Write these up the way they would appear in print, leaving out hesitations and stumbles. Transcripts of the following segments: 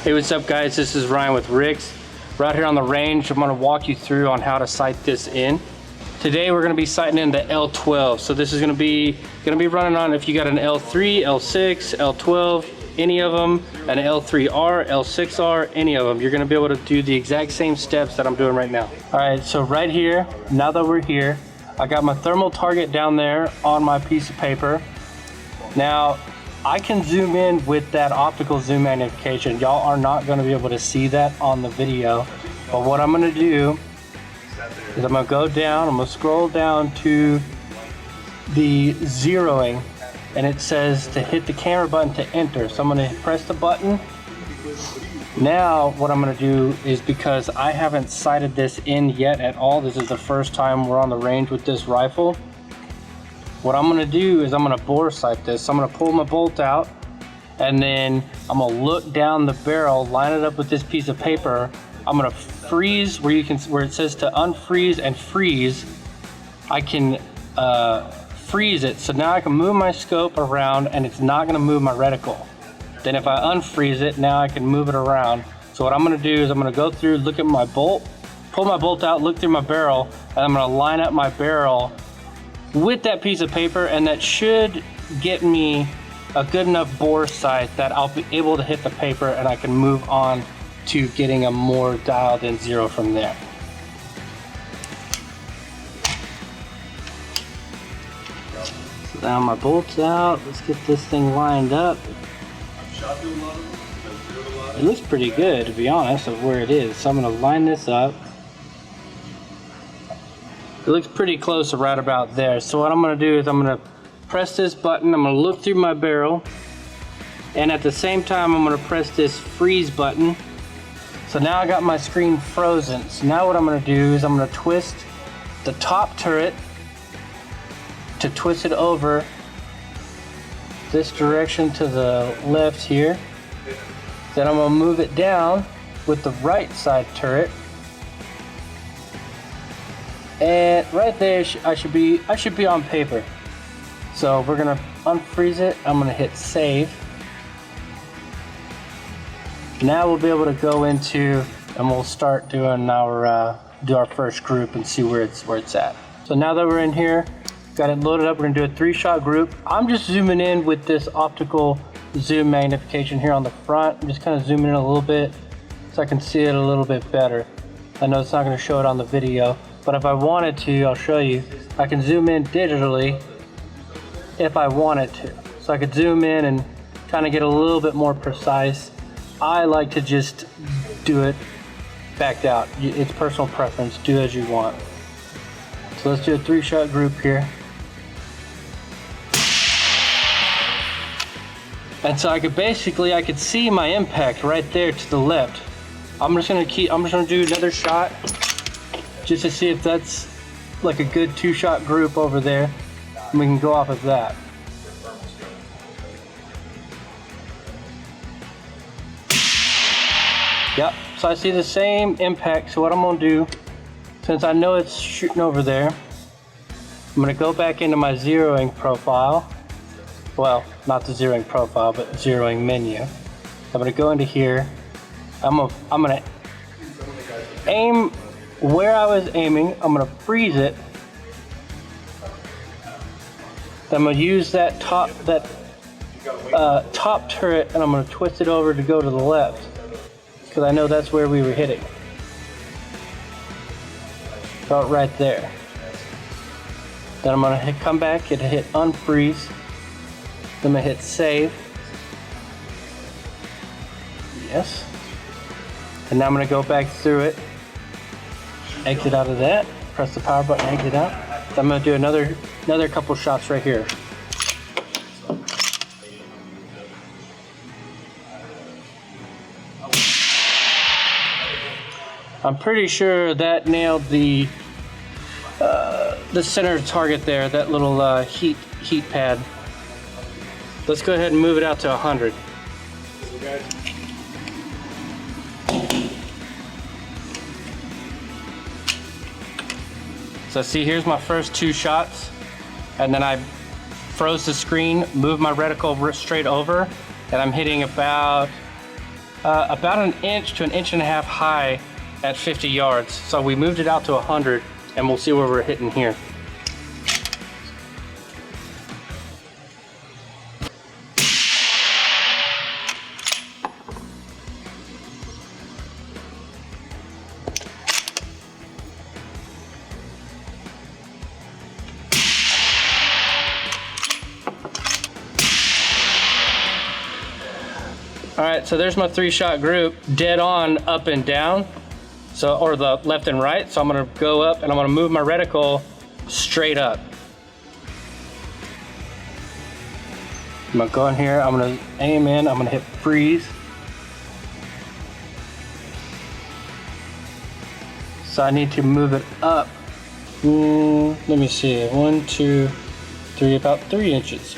Hey, what's up guys? This is Ryan with Rick's. We're out here on the range. I'm gonna walk you through on how to sight this in. Today we're gonna be sighting in the L12. So this is gonna be running on if you got an L3, L6, L12, any of them, an L3R, L6R, any of them. You're gonna be able to do the exact same steps that I'm doing right now. All right, so right here, now that we're here, I got my thermal target down there on my piece of paper. Now, I can zoom in with that optical zoom magnification. Y'all are not gonna be able to see that on the video. But what I'm gonna do is I'm gonna go down, I'm gonna scroll down to the zeroing, and it says to hit the camera button to enter. So I'm gonna press the button. Now what I'm gonna do is, because I haven't sighted this in yet at all, this is the first time we're on the range with this rifle. What I'm gonna do is I'm gonna bore sight this. So I'm gonna pull my bolt out, and then I'm gonna look down the barrel, line it up with this piece of paper. I'm gonna freeze where it says to unfreeze and freeze. I can freeze it, so now I can move my scope around and it's not gonna move my reticle. Then if I unfreeze it, now I can move it around. So what I'm gonna do is I'm gonna go through, look at my bolt, pull my bolt out, look through my barrel, and I'm gonna line up my barrel with that piece of paper, and that should get me a good enough bore sight that I'll be able to hit the paper and I can move on to getting a more dialed in zero from there. So now my bolt's out, let's get this thing lined up. It looks pretty good, to be honest, of where it is. So I'm gonna line this up. It looks pretty close to right about there. So what I'm gonna do is I'm gonna press this button, I'm gonna look through my barrel, and at the same time I'm gonna press this freeze button. So now I got my screen frozen. So now what I'm gonna do is I'm gonna twist the top turret to twist it over this direction to the left here. Then I'm gonna move it down with the right side turret. And right there, I should be on paper. So we're gonna unfreeze it. I'm gonna hit save. Now we'll be able to go into, and we'll start doing our do our first group and see where it's at. So now that we're in here, got it loaded up. We're gonna do a 3-shot group. I'm just zooming in with this optical zoom magnification here on the front. I'm just kind of zooming in a little bit so I can see it a little bit better. I know it's not gonna show it on the video, but if I wanted to, I'll show you. I can zoom in digitally if I wanted to. So I could zoom in and kind of get a little bit more precise. I like to just do it backed out. It's personal preference, do as you want. So let's do a 3-shot group here. And so I could see my impact right there to the left. I'm just gonna do another shot just to see if that's like a good 2-shot group over there, and we can go off of that. Yep, so I see the same impact. So what I'm gonna do, since I know it's shooting over there, I'm gonna go back into my zeroing profile. Well, not the zeroing profile, but zeroing menu. I'm gonna go into here. I'm gonna aim where I was aiming. I'm gonna freeze it. Then I'm gonna use that top turret, and I'm gonna twist it over to go to the left, because I know that's where we were hitting. About right there. Then I'm gonna come back and hit unfreeze. Then I'm gonna hit save. Yes. And now I'm gonna go back through it. Exit out of that. Press the power button, exit out. So I'm gonna do another couple shots right here. I'm pretty sure that nailed the center target there, that little heat pad. Let's go ahead and move it out to 100. So see, here's my first 2 shots, and then I froze the screen, moved my reticle straight over, and I'm hitting about about an inch to an inch and a half high at 50 yards. So we moved it out to 100, and we'll see where we're hitting here. All right, so there's my 3-shot group, dead on up and down, so, or the left and right. So I'm gonna go up and I'm gonna move my reticle straight up. I'm gonna go in here, I'm gonna aim in, I'm gonna hit freeze. So I need to move it up, let me see, 1, 2, 3, about 3 inches.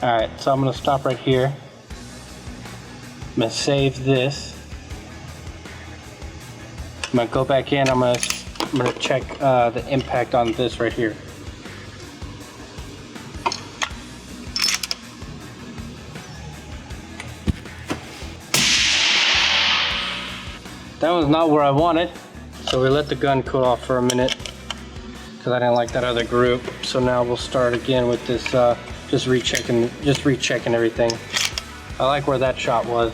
All right, so I'm gonna stop right here. I'm gonna save this. I'm gonna go back in, I'm gonna check the impact on this right here. That was not where I wanted. So we let the gun cool off for a minute because I didn't like that other group. So now we'll start again with this, just rechecking everything. I like where that shot was.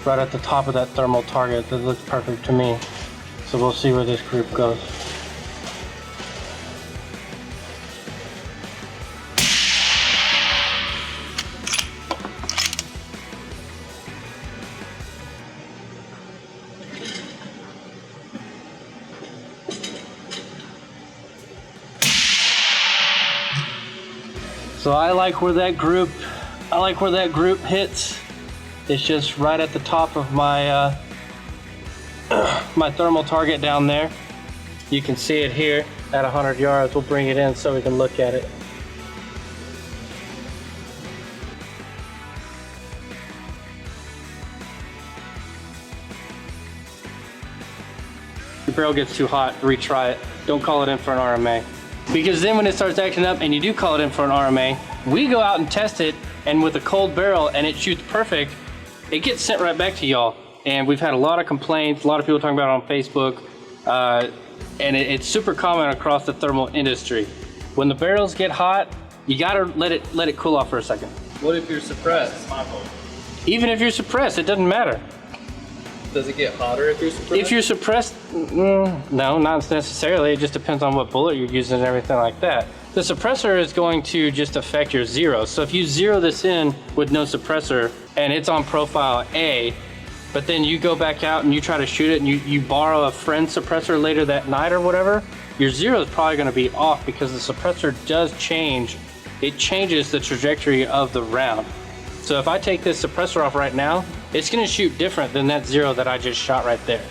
Right at the top of that thermal target. That looks perfect to me. So we'll see where this group goes. So I like where that group hits. It's just right at the top of my my thermal target down there. You can see it here at 100 yards. We'll bring it in so we can look at it. If the barrel gets too hot, retry it. Don't call it in for an RMA. Because then when it starts acting up and you do call it in for an RMA, we go out and test it, and with a cold barrel and it shoots perfect, it gets sent right back to y'all. And we've had a lot of complaints, a lot of people talking about it on Facebook, and it's super common across the thermal industry. When the barrels get hot, you gotta let it cool off for a second. What if you're suppressed? It's my fault. Even if you're suppressed, it doesn't matter. Does it get hotter if you're suppressed? If you're suppressed, no, not necessarily. It just depends on what bullet you're using and everything like that. The suppressor is going to just affect your zero. So if you zero this in with no suppressor and it's on profile A, but then you go back out and you try to shoot it and you borrow a friend's suppressor later that night or whatever, your zero is probably gonna be off because the suppressor does change. It changes the trajectory of the round. So if I take this suppressor off right now, it's gonna shoot different than that zero that I just shot right there.